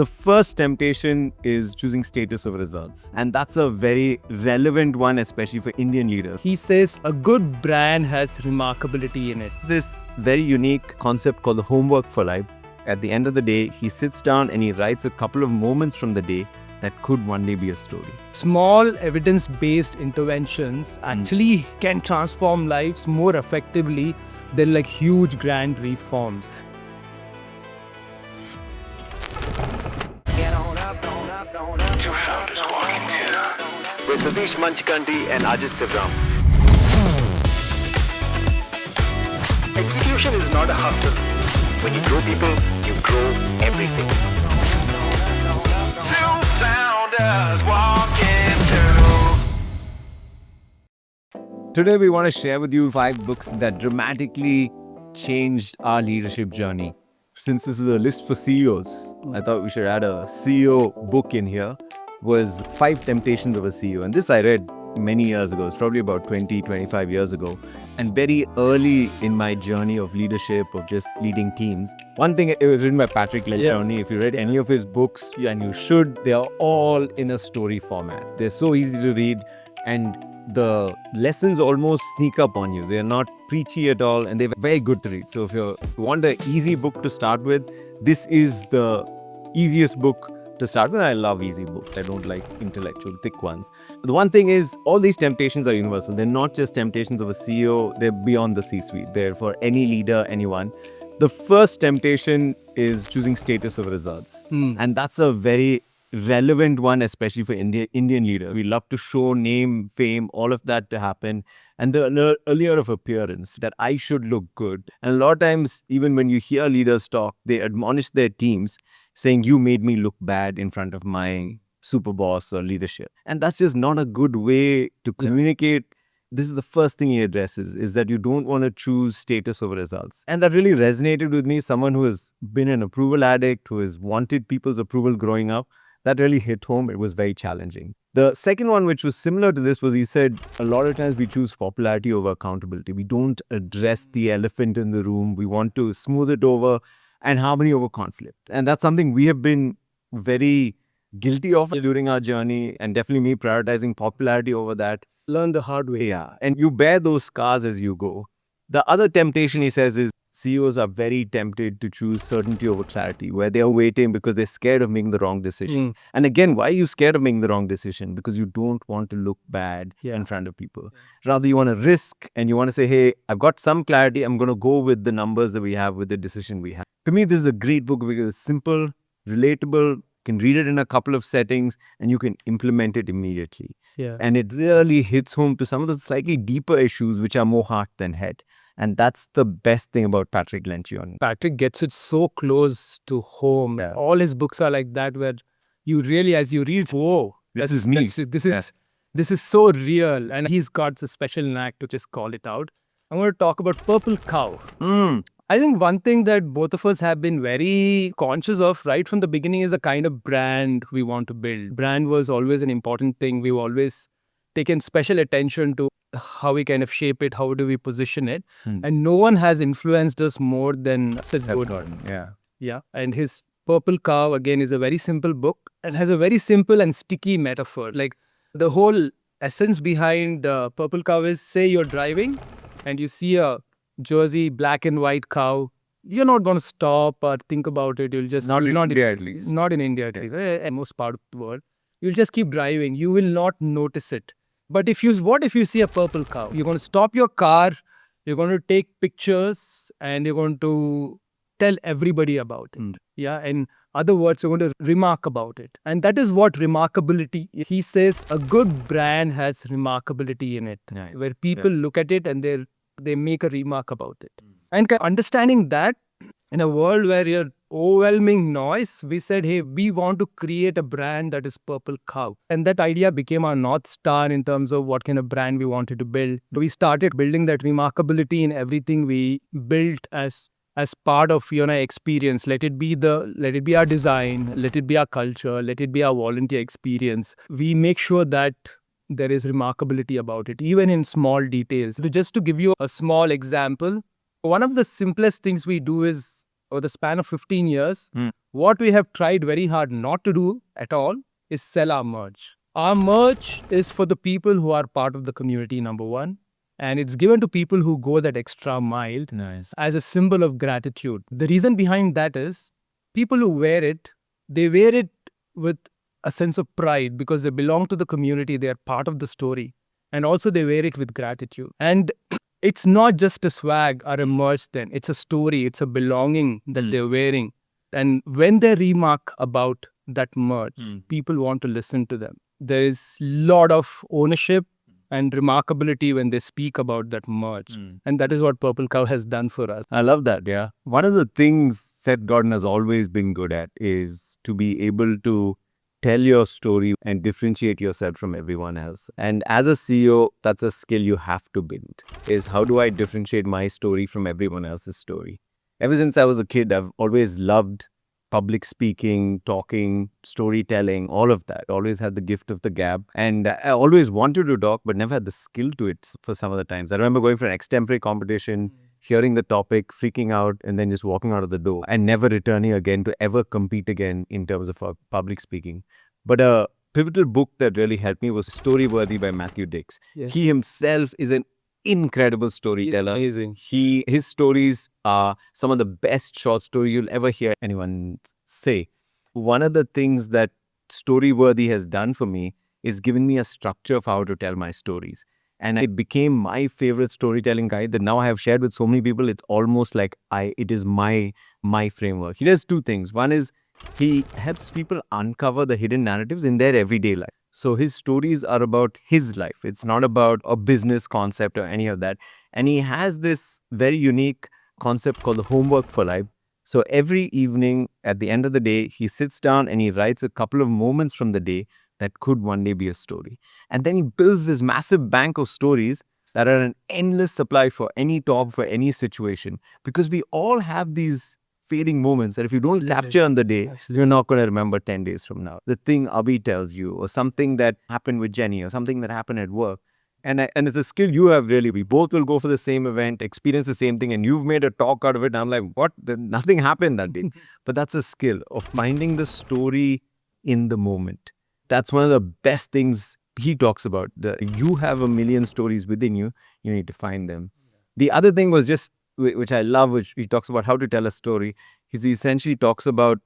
The first temptation is choosing status over results. And that's a very relevant one, especially for Indian leaders. He says a good brand has remarkability in it. This very unique concept called the homework for life. At the end of the day, he sits down and he writes a couple of moments from the day that could one day be a story. Small evidence-based interventions actually can transform lives more effectively than like huge grand reforms. Two founders walk into with Satish and Ajit. Execution is not a hustle. When you grow people, you grow everything. Two founders walk into. Today we want to share with you 5 books that dramatically changed our leadership journey. Since this is a list for CEOs, I thought we should add a CEO book in here. Was 5 Temptations of a CEO. And this I read many years ago. It's probably about 20, 25 years ago. And very early in my journey of leadership, of just leading teams. One thing, it was written by Patrick Lencioni. If you read any of his books, and you should, they are all in a story format. They're so easy to read. And the lessons almost sneak up on you. They're not preachy at all, and they're very good to read. So if you want an easy book to start with, this is the easiest book to start with. I love easy books. I don't like intellectual, thick ones. But the one thing is, all these temptations are universal. They're not just temptations of a CEO. They're beyond the C-suite. They're for any leader, anyone. The first temptation is choosing status over results. And that's a very relevant one, especially for Indian leaders. We love to show name, fame, all of that to happen. And the allure of appearance, that I should look good. And a lot of times, even when you hear leaders talk, they admonish their teams saying, you made me look bad in front of my super boss or leadership. And that's just not a good way to communicate. This is the first thing he addresses, is that you don't want to choose status over results. And that really resonated with me, someone who has been an approval addict, who has wanted people's approval growing up. That really hit home. It was very challenging. The second one, which was similar to this, was he said, a lot of times we choose popularity over accountability. We don't address the elephant in the room. We want to smooth it over, and harmony over conflict. And that's something we have been very guilty of during our journey, and definitely me prioritizing popularity over that. Learn the hard way. Yeah. And you bear those scars as you go. The other temptation, he says, is CEOs are very tempted to choose certainty over clarity, where they are waiting because they're scared of making the wrong decision. And again, why are you scared of making the wrong decision? Because you don't want to look bad in front of people. Rather, you want to risk, and you want to say, hey, I've got some clarity. I'm going to go with the numbers that we have, with the decision we have. To me, this is a great book because it's simple, relatable. You can read it in a couple of settings, and you can implement it immediately. And it really hits home to some of the slightly deeper issues, which are more heart than head. And that's the best thing about Patrick Lencioni. Patrick gets it so close to home. All his books are like that, where you really, as you read, whoa, this is me. This is so real. And he's got a special knack to just call it out. I'm going to talk about Purple Cow. I think one thing that both of us have been very conscious of right from the beginning is the kind of brand we want to build. Brand was always an important thing. We've always taken special attention to how we kind of shape it, how do we position it. And no one has influenced us more than Seth Godin. And his Purple Cow, again, is a very simple book and has a very simple and sticky metaphor. Like, the whole essence behind Purple Cow is, say you're driving and you see a Jersey black and white cow. You're not going to stop or think about it. You'll just... Not in India, at least. Not in India, at least. In most part of the world. You'll just keep driving. You will not notice it. But what if you see a purple cow? You're going to stop your car, you're going to take pictures, and you're going to tell everybody about it. In other words, you're going to remark about it. And that is what remarkability, he says, a good brand has remarkability in it. Where people look at it and they make a remark about it. And understanding that, in a world where you're overwhelming noise, we said, hey, we want to create a brand that is Purple Cow. And that idea became our North Star in terms of what kind of brand we wanted to build. We started building that remarkability in everything we built as part of experience. Let it be our design, let it be our culture, let it be our volunteer experience. We make sure that there is remarkability about it, even in small details. So just to give you a small example, one of the simplest things we do is over the span of 15 years, Mm. what we have tried very hard not to do at all is sell our merch. Our merch is for the people who are part of the community, number one. And it's given to people who go that extra mile Nice. as a symbol of gratitude. The reason behind that is people who wear it, they wear it with a sense of pride because they belong to the community, they are part of the story. And also they wear it with gratitude. And it's not just a swag or a merch then, it's a story, it's a belonging that they're wearing. And when they remark about that merch, people want to listen to them. There is a lot of ownership and remarkability when they speak about that merch. And that is what Purple Cow has done for us. I love that, yeah. One of the things Seth Godin has always been good at is to be able to tell your story and differentiate yourself from everyone else. And as a CEO, that's a skill you have to build, is how do I differentiate my story from everyone else's story? Ever since I was a kid, I've always loved public speaking, talking, storytelling, all of that. Always had the gift of the gab. And I always wanted to talk, but never had the skill to it for some of the times. I remember going for an extempore competition, hearing the topic, freaking out, and then just walking out of the door and never returning again to ever compete again in terms of public speaking. But a pivotal book that really helped me was Storyworthy by Matthew Dix. Yes. He himself is an incredible storyteller. Amazing. His stories are some of the best short stories you'll ever hear anyone say. One of the things that Storyworthy has done for me is given me a structure of how to tell my stories. And it became my favorite storytelling guide that now I have shared with so many people. It's almost like it is my framework. He does two things. One is he helps people uncover the hidden narratives in their everyday life. So his stories are about his life. It's not about a business concept or any of that. And he has this very unique concept called the homework for life. So every evening at the end of the day, he sits down and he writes a couple of moments from the day that could one day be a story. And then he builds this massive bank of stories that are an endless supply for any talk, for any situation. Because we all have these fading moments that if you don't capture on the day, you're not going to remember 10 days from now. The thing Abhi tells you, or something that happened with Jenny, or something that happened at work. And it's a skill you have really. We both will go for the same event, experience the same thing, and you've made a talk out of it. And I'm like, what? Nothing happened that day. But that's a skill of finding the story in the moment. That's one of the best things he talks about. You have a million stories within you. You need to find them. The other thing was just, which I love, which he talks about how to tell a story. He essentially talks about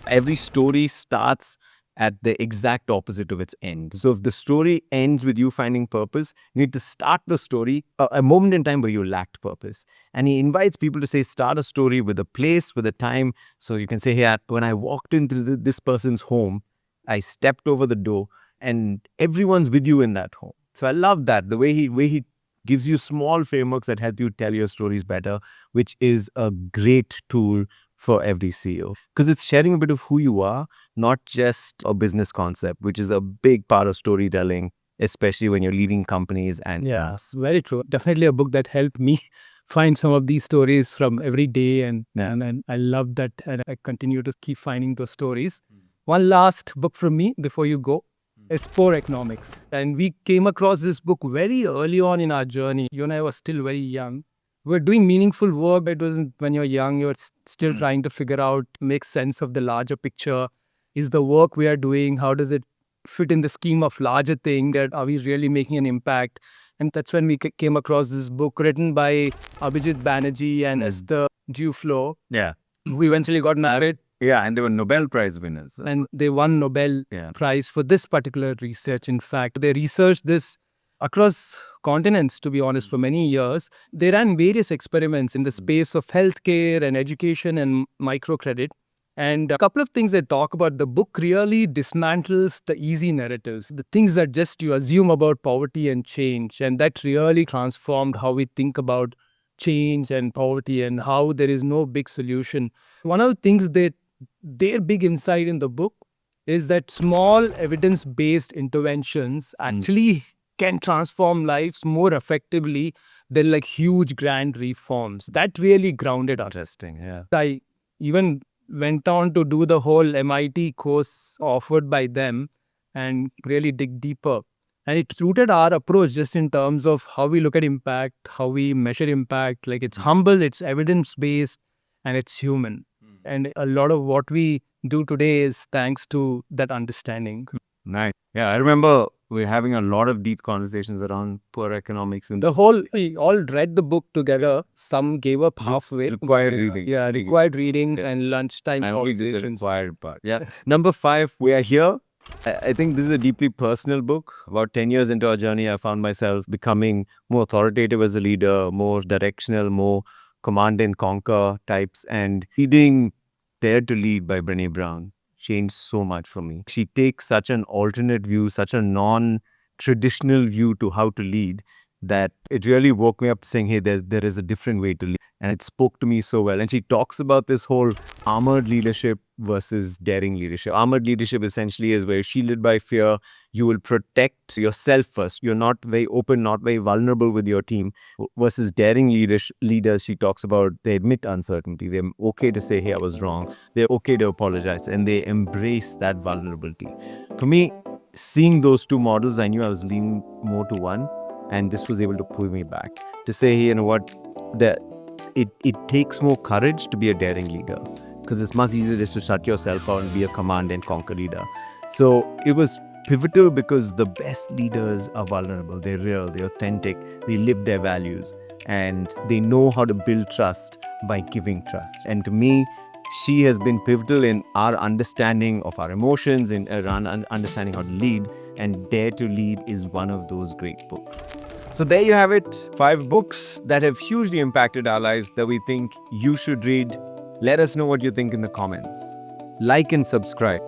every story starts at the exact opposite of its end. So if the story ends with you finding purpose, you need to start the story a moment in time where you lacked purpose. And he invites people to say, start a story with a place, with a time. So you can say, hey, when I walked into this person's home, I stepped over the door and everyone's with you in that home. So I love that, the way he gives you small frameworks that help you tell your stories better, which is a great tool for every CEO. Because it's sharing a bit of who you are, not just a business concept, which is a big part of storytelling, especially when you're leading companies. And Yes, very true. Definitely a book that helped me find some of these stories from every day. And I love that. And I continue to keep finding those stories. One last book from me before you go is Poor Economics. And we came across this book very early on in our journey. You and I were still very young. We were doing meaningful work. It wasn't when you're young, you're still trying to figure out, make sense of the larger picture. Is the work we are doing, how does it fit in the scheme of larger thing? That are we really making an impact? And that's when we came across this book written by Ajit Banerjee and Esther Duflo, yeah. who eventually got married. Yeah, and they were Nobel Prize winners. And they won Nobel Prize for this particular research. In fact, they researched this across continents, to be honest, for many years. They ran various experiments in the space of healthcare and education and microcredit. And a couple of things they talk about, the book really dismantles the easy narratives, the things that just you assume about poverty and change. And that really transformed how we think about change and poverty and how there is no big solution. One of the things their big insight in the book is that small evidence-based interventions actually can transform lives more effectively than like huge grand reforms. That really grounded us. Interesting, yeah. I even went on to do the whole MIT course offered by them and really dig deeper. And it rooted our approach just in terms of how we look at impact, how we measure impact. Like it's humble, it's evidence-based, and it's human. And a lot of what we do today is thanks to that understanding. Nice. Yeah, I remember we're having a lot of deep conversations around poor economics and The whole, we all read the book together. Some gave up halfway. required reading. Yeah, required reading and lunchtime I only did the conversations. required part. Yeah. Number 5, we are here. I think this is a deeply personal book. About 10 years into our journey, I found myself becoming more authoritative as a leader, more directional, more command and conquer types. And reading Dare to Lead by Brené Brown changed so much for me. She takes such an alternate view, such a non-traditional view to how to lead, that it really woke me up saying, hey, there is a different way to lead. And it spoke to me so well. And she talks about this whole armored leadership versus daring leadership. Armored leadership essentially is where shielded by fear, you will protect yourself first. You're not very open, not very vulnerable with your team. Versus daring leaders, she talks about they admit uncertainty. They're okay to say, hey, I was wrong. They're okay to apologize. And they embrace that vulnerability. For me, seeing those two models, I knew I was leaning more to one. And this was able to pull me back to say, hey, you know what, it takes more courage to be a daring leader, because it's much easier just to shut yourself out and be a command and conquer leader. So it was pivotal because the best leaders are vulnerable. They're real, they're authentic, they live their values, and they know how to build trust by giving trust. And to me, she has been pivotal in our understanding of our emotions, in around understanding how to lead, and Dare to Lead is one of those great books. So there you have it, 5 books that have hugely impacted our lives that we think you should read. Let us know what you think in the comments. Like and subscribe.